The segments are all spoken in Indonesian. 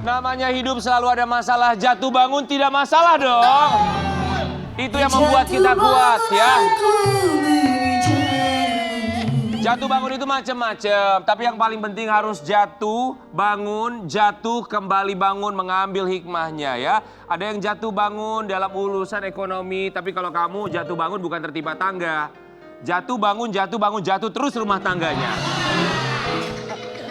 Namanya hidup selalu ada masalah, jatuh bangun tidak masalah dong. Itu yang membuat kita kuat ya. Jatuh bangun itu macam-macam, tapi yang paling penting harus jatuh, bangun, jatuh, kembali bangun, mengambil hikmahnya ya. Ada yang jatuh bangun dalam urusan ekonomi, tapi kalau kamu jatuh bangun bukan tertimpa tangga. Jatuh bangun, jatuh terus rumah tangganya.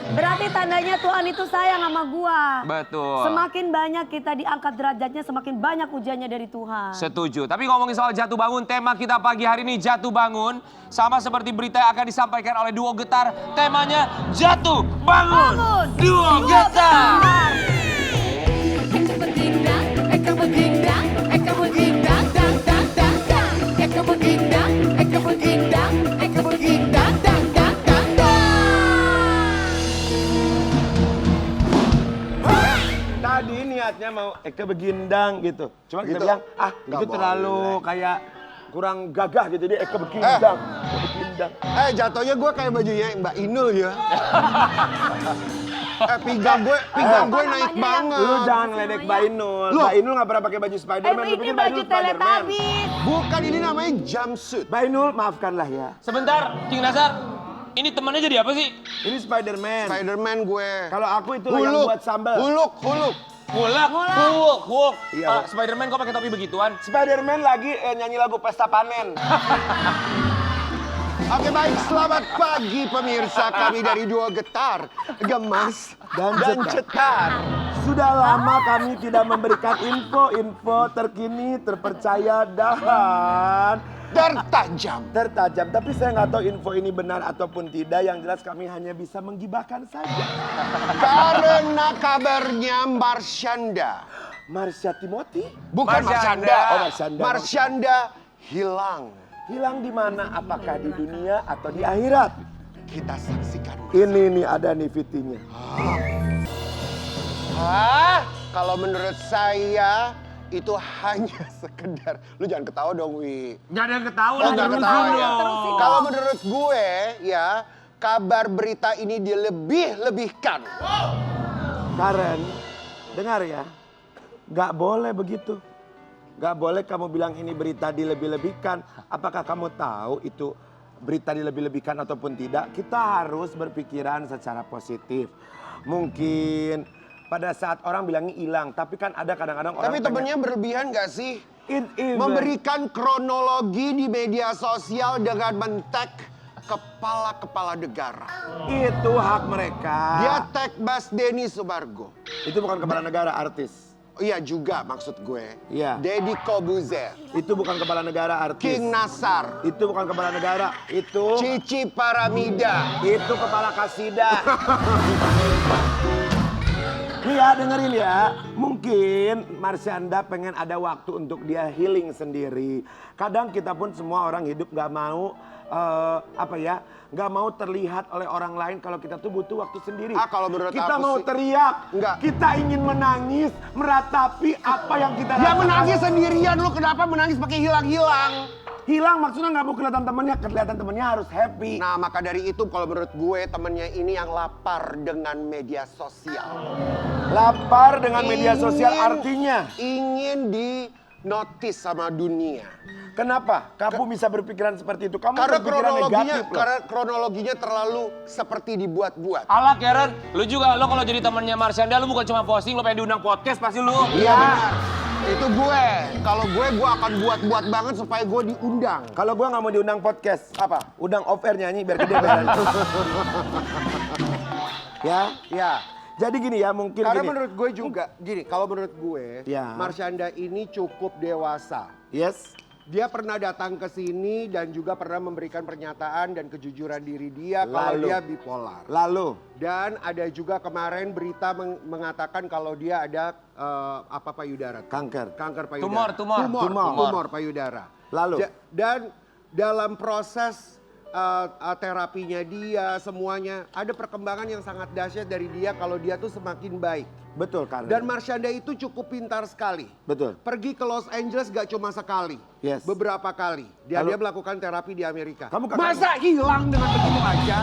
Berarti tandanya Tuhan itu sayang sama gua. Betul. Semakin banyak kita diangkat derajatnya, semakin banyak ujiannya dari Tuhan. Setuju. Tapi ngomongin soal jatuh bangun, tema kita pagi hari ini jatuh bangun. Sama seperti berita yang akan disampaikan oleh Duo Getar. Temanya jatuh bangun. Duo Getar. Tadi niatnya mau Eka begindang gitu. Cuma kita Gitu? bilang, Nggak itu terlalu boleh. kayak kurang gagah gitu. Jadi Eka begindang. Begindang. Jatuhnya gue kayak bajunya Mbak Inul ya. Pinggang gue naik banget. Lu jangan ngeledek Mbak Inul. Loh. Mbak Inul nggak pernah pakai baju Spiderman. Lu Ini pikir Mbak baju Inul Spiderman. Teletubbies. Bukan, ini namanya jumpsuit. Mbak Inul maafkanlah ya. Sebentar, King Nasar. Ini temannya jadi apa sih? Ini Spiderman. Spiderman gue. Kalau aku itu yang buat sambal. Huluk. Hulk. Iya, Spiderman kok pakai topi begituan? Spiderman lagi nyanyi lagu Pesta Panen. Oke baik, selamat pagi pemirsa kami dari Duo Getar. Gemas dan cetar. Sudah lama kami tidak memberikan info-info terkini, terpercaya dan tertajam. Tapi saya nggak tahu info ini benar ataupun tidak. Yang jelas kami hanya bisa menggibahkan saja. Karena kabarnya Marsyanda. Marsha Timothy Bukan Marsyanda. Marsyanda. Oh, Marsyanda. Marsyanda hilang. hilang di mana? Apakah di dunia atau di akhirat? Kita saksikan. Ini nih ada nih VT-nya. Kalau menurut saya itu hanya sekedar. Lu jangan ketawa dong, Wi. Nggak ada yang ketawa Oh, lah. nggak terusin ketawa ya. dong. Kalau menurut gue ya, kabar berita ini dilebih-lebihkan. Karen, dengar ya. Nggak boleh begitu. Nggak boleh kamu bilang ini berita dilebih-lebihkan. Apakah kamu tahu itu berita dilebih-lebihkan ataupun tidak? Kita harus berpikiran secara positif. Mungkin pada saat orang bilangnya hilang, tapi kan ada kadang-kadang orang Tapi temennya berlebihan gak sih? even. Memberikan kronologi di media sosial dengan men-tag kepala-kepala negara. Itu hak mereka. Dia tag Mas Denny Sumargo. Itu bukan kepala negara, artis. Oh iya juga maksud gue. Iya. Deddy Kobuzer. Itu bukan kepala negara, artis. King Nasar. Itu bukan kepala negara, itu Cici Paramida. itu kepala kasida. Nih ya, dengerin ya. Mungkin Marsyanda pengen ada waktu untuk dia healing sendiri. Kadang kita pun semua orang hidup gak mau nggak mau terlihat oleh orang lain kalau kita tuh butuh waktu sendiri. Kalau menurut kita aku mau sih, teriak, enggak. kita ingin menangis, meratapi apa yang kita Dia rasakan. menangis sendirian, lu kenapa menangis pakai hilang-hilang? Hilang maksudnya nggak mau kelihatan temennya harus happy. Nah maka dari itu kalau menurut gue temennya ini yang lapar dengan media sosial. Lapar dengan media sosial artinya. Ingin di notice sama dunia. Kenapa? Kamu bisa berpikiran seperti itu? Kamu Karena berpikiran negatif loh. kronologinya terlalu seperti dibuat-buat. Alah Karen, lu juga lo kalau jadi temannya Marsyanda lu bukan cuma posting, lo pengen diundang podcast pasti lu. Iya benar. Itu gue. Kalau gue akan buat-buat banget supaya gue diundang. Kalau gua nggak mau diundang podcast, apa? Undang off air nyanyi biar gede bayarannya. Ya. Ya. Jadi gini ya, mungkin Karena gini. menurut gue juga, gini, kalau menurut gue, Ya. Marsyanda ini cukup dewasa. Yes. Dia pernah datang ke sini dan juga pernah memberikan pernyataan dan kejujuran diri dia kalau Lalu. dia bipolar. Lalu. Dan ada juga kemarin berita mengatakan kalau dia ada payudara. Kanker. Kanker payudara. Tumor. Payudara. Lalu. Dan dalam proses terapinya dia semuanya ada perkembangan yang sangat dahsyat dari dia kalau dia tuh semakin baik. Betul kan? Dan Marsyanda itu cukup pintar sekali. Betul. Pergi ke Los Angeles gak cuma sekali. Yes. Beberapa kali. Dia Lalu- melakukan terapi di Amerika. Kamu kakak- Masa hilang dengan begitu aja?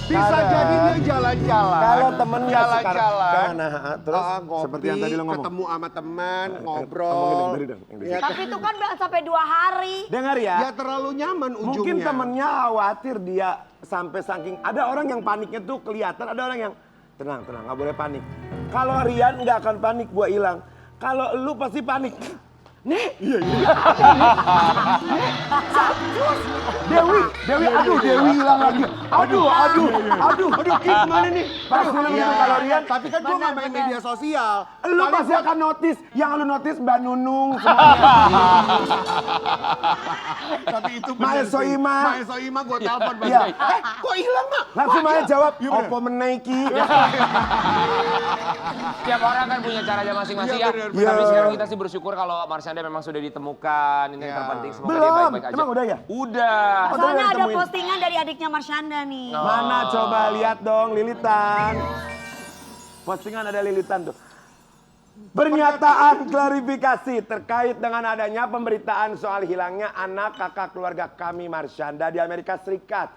Bisa Karen. jadi dia jalan-jalan. Kalau temennya jalan-jalan. terus ngopi, seperti yang tadi lo ngomong. ketemu sama teman, Ngomongin ngobrol. dong, dari dong, yang dari Ya, Tapi itu kan sampai 2 hari. Dengar ya. ya terlalu nyaman ujungnya. Mungkin temennya khawatir dia sampai saking ada orang yang paniknya tuh kelihatan, ada orang yang tenang, nggak boleh panik. Kalau Rian nggak akan panik, gua hilang. Kalau lu pasti panik. Nih, iya. Dewi, Dewi hilang lagi. Aduh, Ki gimana nih? Pasti lu gitu kalau Rian. Tapi kan gua nggak main media sosial. Lu Paling pasti gua- akan notice, yang lu notice Mbak Nunung semuanya. Tapi itu Mae bener sih. Soima. Mae Soima gua telepon Iya. baik. Kok hilang, Mak? Langsung Mae jawab, opo menaiki. Tiap orang kan punya caranya masing-masing Iya, ya. bener, bener. Tapi sekarang kita sih bersyukur kalau Marsyanda memang sudah ditemukan. Ini yang Iya. terpenting, semoga dia Belum, baik-baik aja. emang udah ya? Udah. Oh, Soalnya udah ada ditemuin. postingan dari adiknya Marsyanda nih. Mana coba lihat dong Lilitan. Postingan ada Lilitan tuh. Pernyataan klarifikasi terkait dengan adanya pemberitaan soal hilangnya anak kakak keluarga kami Marsyanda di Amerika Serikat.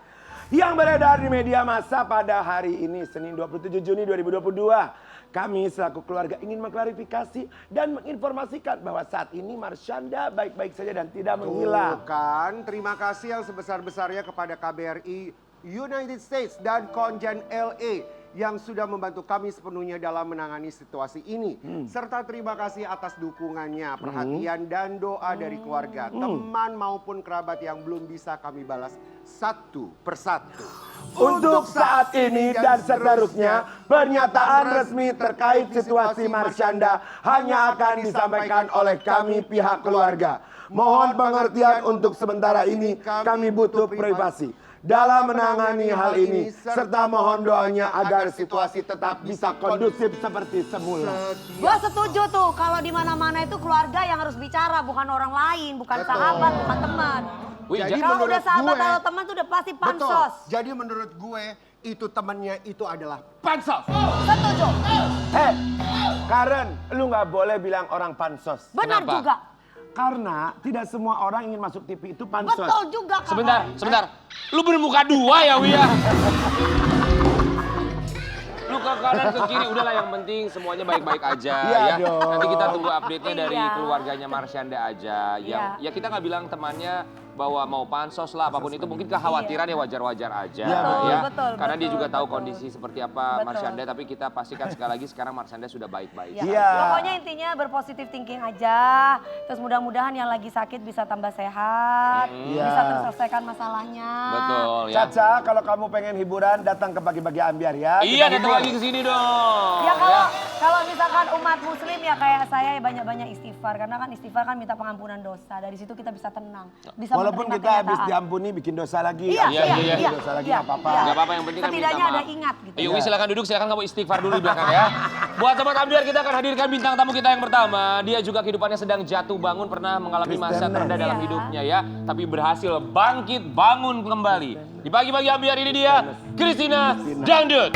Yang beredar di media massa pada hari ini Senin 27 Juni 2022. Kami selaku keluarga ingin mengklarifikasi dan menginformasikan bahwa saat ini Marsyanda baik-baik saja dan tidak menghilang. Kan, terima kasih yang sebesar-besarnya kepada KBRI United States dan Konjen LA yang sudah membantu kami sepenuhnya dalam menangani situasi ini. Serta terima kasih atas dukungannya, perhatian dan doa dari keluarga, teman maupun kerabat yang belum bisa kami balas satu persatu. Untuk saat ini dan seterusnya, pernyataan resmi terkait situasi Marsyanda hanya akan disampaikan oleh kami pihak keluarga. Mohon pengertian untuk sementara ini, kami butuh privasi dalam menangani hal ini, serta mohon doanya agar situasi tetap bisa kondusif seperti semula. Gua setuju tuh kalau di mana-mana itu keluarga yang harus bicara, bukan orang lain, bukan sahabat, bukan teman. Wih, Jadi Kalau udah menurut sahabat gue- atau teman tuh udah pasti Betul. pansos. Jadi menurut gue itu temannya itu adalah pansos. Setuju. Karen, lu nggak boleh bilang orang pansos. Benar Kenapa? juga. Karena tidak semua orang ingin masuk TV itu pansos. Betul juga. Kakak. Sebentar. Lu bermuka dua ya, Wia? Lu ke kanan ke kiri, udahlah yang penting semuanya baik-baik aja Iya ya. dong. Nanti kita tunggu update-nya dari Iya. keluarganya Marsyanda aja. Yang Iya. ya kita nggak bilang temannya bahwa mau pansos lah apapun itu mungkin kekhawatiran ya wajar-wajar aja Iya, betul, ya. betul, Karena dia betul, juga tahu betul. kondisi seperti apa Betul. Marsyanda, tapi kita pastikan sekali lagi sekarang Marsyanda sudah baik-baik. Ya, Iya. Pokoknya intinya berpositif thinking aja. Terus mudah-mudahan yang lagi sakit bisa tambah sehat, Iya. bisa terselesaikan masalahnya. Betul ya. Caca, kalau kamu pengen hiburan datang ke pagi-pagi ambiar ya. Iya, Kita datang hibur. lagi ke sini dong. Ya kalau misalkan umat muslim ya kayak saya banyak-banyak istighfar karena kan istighfar kan minta pengampunan dosa. Dari situ kita bisa tenang. Bisa Walaupun menerima kita habis kenyataan. diampuni bikin dosa lagi. Iya, Iya, iya, iya. iya. Dosa lagi iya, nggak apa-apa. iya. Nggak apa-apa, yang penting kan minta Setidaknya ada maaf. ingat gitu. Ayo, silakan duduk, silakan kamu istighfar dulu di belakang ya. Buat Sobat Ambiar, kita akan hadirkan bintang tamu kita yang pertama. Dia juga kehidupannya sedang jatuh bangun, pernah mengalami masa Kristen terendah dalam Iya. hidupnya ya. Tapi berhasil bangkit, bangun kembali. Di pagi-pagi Ambiar ini dia, Christina Dangdut.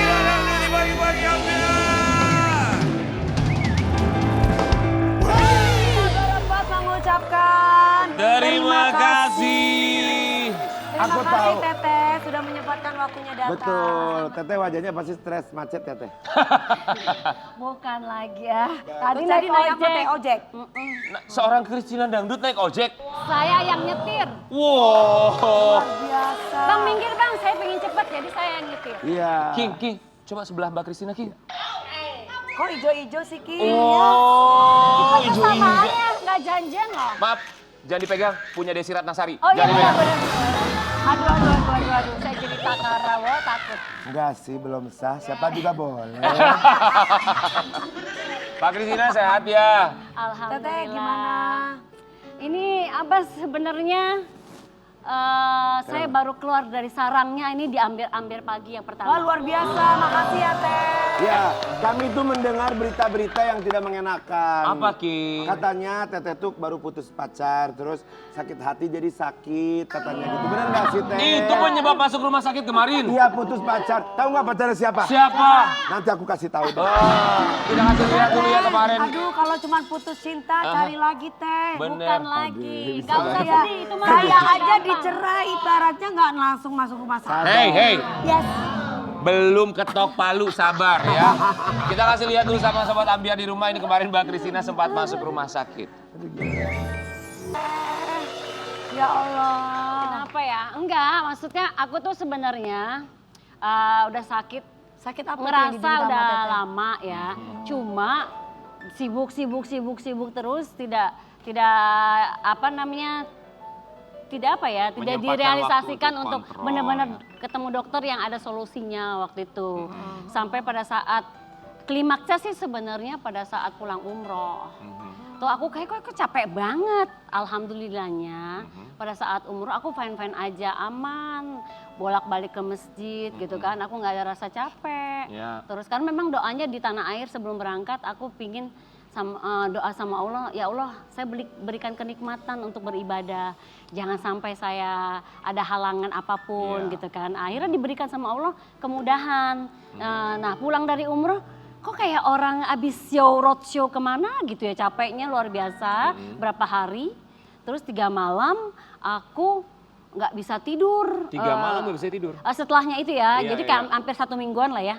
Dapat mengucapkan Terima kasih. Terima Aku kasih tahu. Teteh sudah menyempatkan waktunya datang. Betul, Teteh wajahnya pasti stres macet Teteh. Bukan lagi ya. Tadi Tadi naik apa ojek. teh ojek? Nah, seorang Christina Dangdut naik ojek. Saya yang nyetir. Wow. Biasa. Bang minggir bang, saya pengen cepet jadi saya yang nyetir. Iya. King, coba sebelah Mbak Christina, King. Kok ijo-ijo sih Ki? Oh, Apa hijau-hijau. samaannya? Nggak janjian loh. Maaf, jangan dipegang, punya Desi Ratnasari. Oh iya Jangan dipegang. benar. Aduh. Saya jadi takara, wah takut. Enggak sih, belum sah. Siapa juga boleh. Pak Christina sehat ya? Alhamdulillah. Teteh gimana? Ini Abah sebenarnya saya baru keluar dari sarangnya ini di Ambil pagi yang Wah pertama. luar biasa, makasih ya Teh. Ya, kami itu mendengar berita-berita yang tidak mengenakan. Apa, King? Katanya Teteh tuh baru putus pacar, terus sakit hati jadi sakit, katanya gitu. Benar nggak sih Teh? Itu penyebab masuk rumah sakit kemarin. Iya putus pacar. Tahu nggak pacarnya siapa? Siapa? Nanti aku kasih tahu deh. Tidak kasih lihat dulu ya kemarin. Aduh kalau cuma putus cinta cari lagi Teh. Bener. Bukan lagi. Aduh, Gak usah Saya, sedih itu mah. saya aja gampang. dicerai ibaratnya nggak langsung masuk rumah sakit. Hey. Yes. Belum ketok palu, sabar ya. Kita kasih lihat dulu sama Sobat Ambiar di rumah. Ini kemarin Mbak Christina sempat masuk rumah sakit. Ya Allah. Kenapa ya? Enggak, maksudnya aku tuh sebenarnya udah sakit. Sakit apa tuh yang Ngerasa diderita sama udah Teteh? lama ya. Cuma sibuk terus tidak apa namanya, tidak apa ya, tidak Menyempatkan direalisasikan waktu untuk kontrol, benar-benar ya. ketemu dokter yang ada solusinya waktu itu. Sampai pada saat klimaksnya sih sebenarnya pada saat pulang umroh. Tuh aku kayak kok capek banget. Alhamdulillahnya pada saat umroh aku fine-fine aja, aman. Bolak-balik ke masjid gitu kan, aku nggak ada rasa capek. Ya. Terus kan memang doanya di tanah air sebelum berangkat aku pingin doa sama Allah, ya Allah saya berikan kenikmatan untuk beribadah. Jangan sampai saya ada halangan apapun Ya. gitu kan. Akhirnya diberikan sama Allah kemudahan. Nah pulang dari umroh, kok kayak orang abis roadshow kemana gitu ya, capeknya luar biasa. Berapa hari, terus 3 malam aku nggak bisa tidur. 3 malam nggak bisa tidur. Setelahnya itu ya, Iya, jadi kayak hampir 1 mingguan lah ya.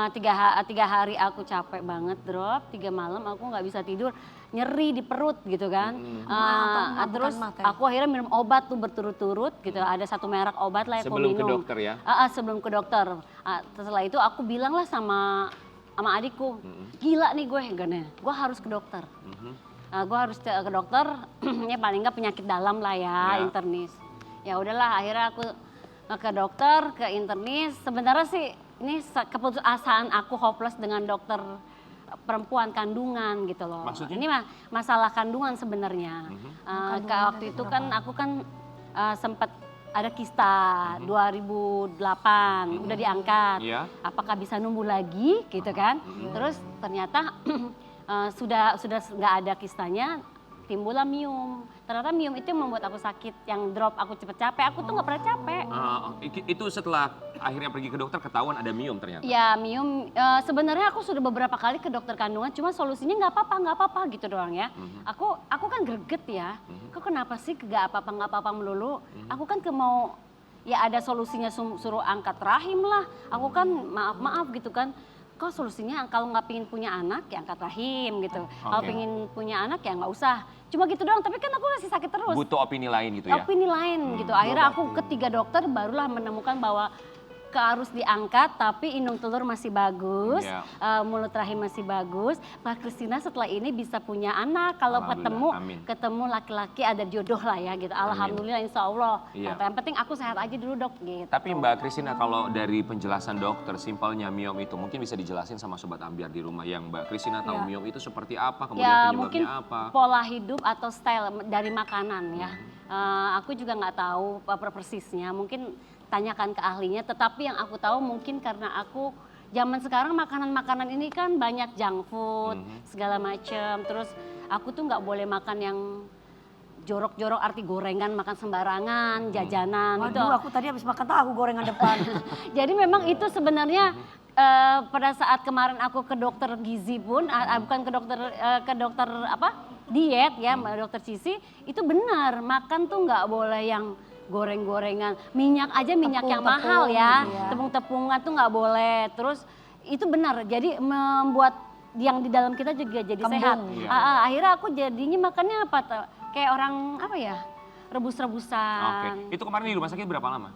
3 hari aku capek banget drop, 3 malam aku nggak bisa tidur, nyeri di perut gitu kan. Terus bukan mah, Teh. aku akhirnya minum obat tuh berturut-turut gitu. Ada satu merek obat lah yang aku Sebelum ke minum. dokter ya? Sebelum ke dokter. Setelah itu aku bilang lah sama adikku, gila nih gue, gue harus ke dokter. Gue harus ke dokter, ya paling nggak penyakit dalam lah ya, Ya. internis. Ya udahlah, akhirnya aku ke dokter, ke internis. Sebenarnya sih ini keputusasaan aku hopeless dengan dokter perempuan kandungan gitu loh. Maksudnya? Ini masalah kandungan sebenarnya. Waktu itu kan aku kan sempat ada kista 2008 udah diangkat. Iya. Apakah bisa numbuh lagi gitu kan? Terus ternyata sudah nggak ada kistanya, timbullah miom. Ternyata miom itu yang membuat aku sakit, yang drop aku cepet capek. Aku tuh nggak pernah capek. Itu setelah akhirnya pergi ke dokter ketahuan ada miom ternyata. Ya miom, sebenarnya aku sudah beberapa kali ke dokter kandungan, cuma solusinya nggak apa-apa gitu doang ya. Aku kan greget ya, kok kenapa sih nggak apa-apa melulu? Aku kan mau ya ada solusinya, suruh angkat rahim lah. Aku kan maaf gitu kan. Kok solusinya kalau nggak pingin punya anak ya angkat rahim gitu. Kalau Oke. pingin punya anak ya nggak usah. Cuma gitu doang, tapi kan aku masih sakit terus. Butuh opini lain gitu ya? Opini lain gitu. Akhirnya aku ke 3 dokter barulah menemukan bahwa harus diangkat, tapi indung telur masih bagus, Ya. mulut rahim masih bagus. Mbak Christina setelah ini bisa punya anak kalau Alhamdulillah, amin. ketemu laki-laki ada jodoh lah ya gitu. Alhamdulillah insya Allah. Iya. Yang penting aku sehat aja dulu dok gitu. Tapi Mbak Christina, kalau dari penjelasan dokter, simpelnya miom itu mungkin bisa dijelasin sama Sobat Ambiar di rumah yang Mbak Christina tahu miom itu seperti apa, kemudian Ya mungkin penyebabnya apa? pola hidup atau style dari makanan ya. Aku juga nggak tahu persisnya, mungkin tanyakan ke ahlinya. Tetapi yang aku tahu mungkin karena aku zaman sekarang makanan-makanan ini kan banyak junk food segala macem. Terus aku tuh nggak boleh makan yang jorok-jorok, arti gorengan, makan sembarangan, jajanan gitu. Waduh, aku tadi habis makan tahu gorengan depan. Jadi memang itu sebenarnya pada saat kemarin aku ke dokter gizi pun, bukan ke dokter apa diet ya, dokter Cici, itu benar makan tuh nggak boleh yang goreng-gorengan, minyak aja minyak yang mahal ya, iya. tepung-tepungan tuh nggak boleh. Terus itu benar, jadi membuat yang di dalam kita juga jadi Kembung. sehat. Iya. Akhirnya aku jadinya makannya apa? Kayak orang apa ya, Oke, rebus-rebusan. itu kemarin di rumah sakit berapa lama?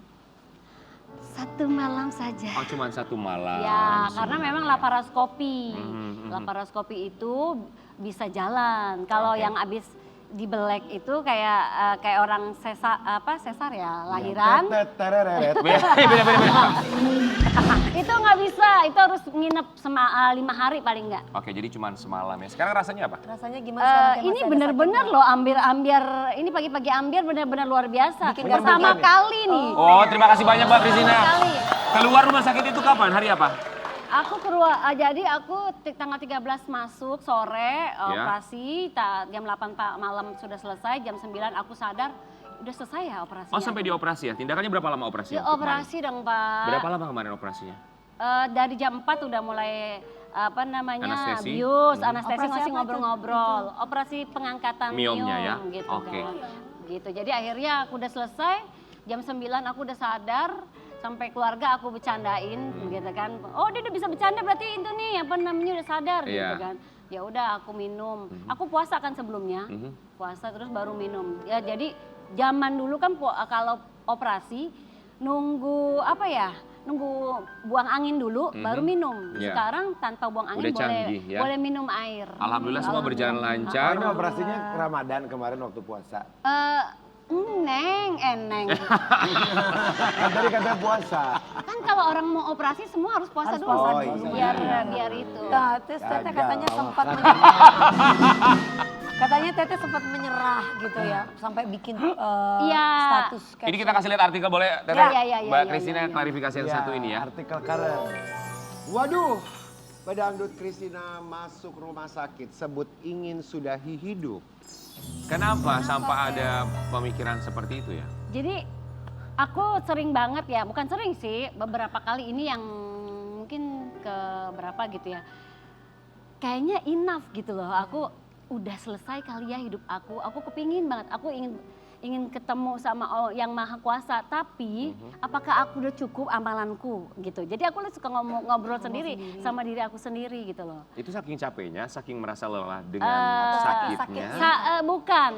1 malam saja. Oh, cuma 1 malam. Ya, karena memang laparoskopi. Mhm. Laparoskopi itu bisa jalan. Kalau Oke. yang habis dibelek itu kayak orang sesar ya, lahiran. Tereret. Beda. Itu nggak bisa, itu harus nginep 5 hari paling nggak. Oke, jadi cuma semalam ya. Sekarang rasanya apa? Rasanya gimana sekarang? Teh, Ini masih ada benar-benar sakitnya? loh ambiar ini pagi-pagi ambiar benar-benar luar biasa. Bikin Pertama deg-degan ya? kali nih. Oh, terima kasih banyak Mbak Christina. Kali. Keluar rumah sakit itu kapan? Hari apa? Aku keluar, jadi aku tanggal 13 masuk sore operasi, jam 8 malam sudah selesai, jam 9 aku sadar udah selesai ya operasi. Oh, sampai dioperasi ya? Tindakannya berapa lama operasi? Ya, waktu operasi dong Pak. Berapa lama kemarin operasinya? Dari jam 4 udah mulai Anestesi? bius, anestesi Operasi masih apa itu? ngobrol-ngobrol. Operasi pengangkatan Miomnya ya? miom gitu. Oke. Gitu. Jadi akhirnya aku udah selesai, jam 9 aku udah sadar, sampai keluarga aku bercandain gitu kan. Oh dia udah bisa bercanda berarti itu nih apa namanya udah sadar gitu Iya. kan. Ya udah aku minum. Aku puasa kan sebelumnya. Puasa terus baru minum. Ya jadi zaman dulu kan kalau operasi nunggu apa ya? Nunggu buang angin dulu baru minum. Iya. Sekarang tanpa buang angin Udah canggih, ya. boleh minum air. Alhamdulillah semua berjalan lancar. Ini operasinya Ramadan kemarin waktu puasa. Eneng. Kan tadi katanya puasa. Kan kalau orang mau operasi semua harus puasa Harus dulu. puasa dulu. Biar itu. Nah, terus Teteh Gagal, katanya oh, sempat kan. menyerah. Katanya Teteh sempat menyerah gitu ya, sampai bikin Iya. status Ini kita kasih lihat artikel boleh, Teteh? Ya, Mbak ya, Christina ya. klarifikasi yang Ya, satu ini ya. Artikel Karen. Waduh, pedangdut Christina masuk rumah sakit, sebut ingin sudahi hidup. Kenapa sampai ada pemikiran seperti itu ya? Jadi aku sering banget ya, bukan sering sih, beberapa kali ini yang mungkin ke berapa gitu ya. Kayaknya enough gitu loh. Aku udah selesai kali ya hidup aku. Aku kepingin banget. Aku ingin ketemu sama yang Maha Kuasa. Tapi apakah aku udah cukup amalanku gitu. Jadi aku suka ngobrol sendiri sama diri aku sendiri gitu loh. Itu saking capeknya, saking merasa lelah dengan sakitnya. Bukan,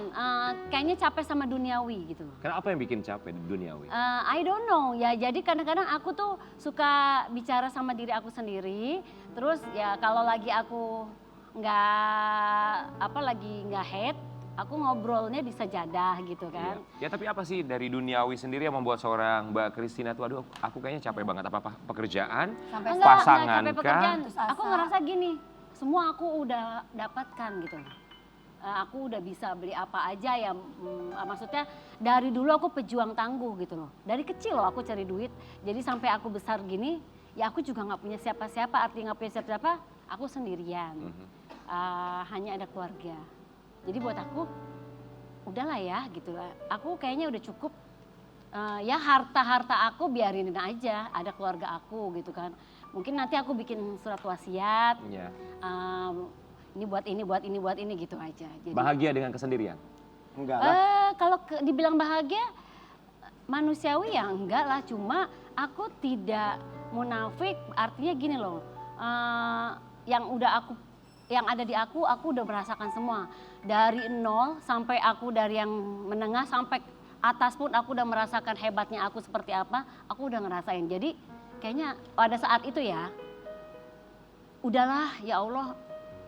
kayaknya capek sama duniawi gitu loh. Karena apa yang bikin capek di duniawi? I don't know ya, jadi kadang-kadang aku tuh suka bicara sama diri aku sendiri. Terus ya kalau lagi aku nggak head, aku ngobrolnya di sajadah gitu kan. Ya tapi apa sih dari duniawi sendiri yang membuat seorang Mbak Christina tuh, aduh aku kayaknya capek banget. Apa pekerjaan, Sampai pasangan capek pekerjaan. Putus asa. Aku ngerasa gini, semua aku udah dapatkan gitu. Aku udah bisa beli apa aja ya, maksudnya dari dulu aku pejuang tangguh gitu loh. Dari kecil loh aku cari duit, jadi sampai aku besar gini, ya aku juga nggak punya siapa-siapa, artinya nggak punya siapa-siapa, aku sendirian. Hanya ada keluarga. Jadi buat aku, udahlah ya gitu lah. Aku kayaknya udah cukup, ya harta-harta aku biarin aja, ada keluarga aku gitu kan. Mungkin nanti aku bikin surat wasiat, ya. ini buat ini gitu aja. Jadi, Bahagia dengan kesendirian? Enggak lah. kalau dibilang bahagia, manusiawi ya enggak lah. Cuma aku tidak munafik, artinya gini loh. Yang ada di aku udah merasakan semua. Dari nol sampai aku dari yang menengah sampai atas pun aku udah merasakan hebatnya aku seperti apa, aku udah ngerasain. Jadi kayaknya pada saat itu ya, udahlah ya Allah,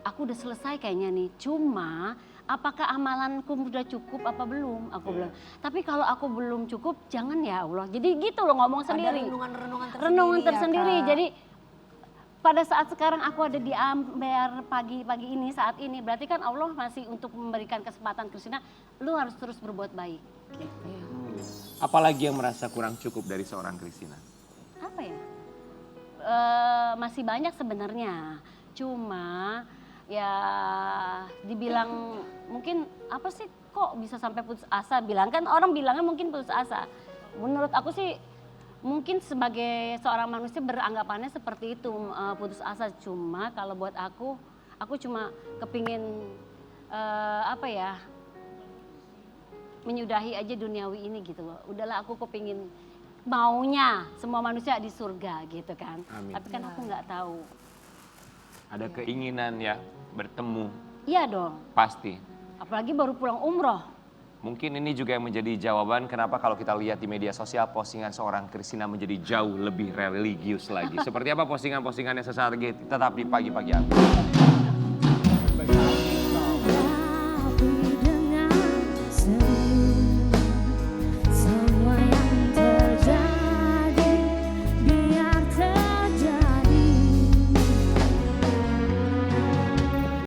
aku udah selesai kayaknya nih. Cuma apakah amalanku udah cukup apa belum? Aku bilang. Tapi kalau aku belum cukup, jangan ya Allah. Jadi gitu loh ngomong sendiri. Ada Renungan ya, tersendiri. Kak. Jadi pada saat sekarang aku ada di Amber pagi ini saat ini, berarti kan Allah masih untuk memberikan kesempatan Christina, lu harus terus berbuat baik. Gitu. Apalagi yang merasa kurang cukup dari seorang Christina? Apa ya? Masih banyak sebenarnya. Cuma ya dibilang mungkin apa sih kok bisa sampai putus asa? Bilang kan orang bilangnya mungkin putus asa. Menurut aku sih mungkin sebagai seorang manusia beranggapannya seperti itu, putus asa. Cuma kalau buat aku cuma kepingin menyudahi aja duniawi ini gitu loh. Udahlah aku kepingin maunya semua manusia di surga gitu kan. Amin. Tapi kan aku nggak tahu. Ada keinginan ya bertemu? Iya dong. Pasti. Apalagi baru pulang umroh. Mungkin ini juga yang menjadi jawaban kenapa kalau kita lihat di media sosial postingan seorang Christina menjadi jauh lebih religius lagi. Seperti apa postingan-postingannya sesaat lagi tetap di pagi-pagi aku.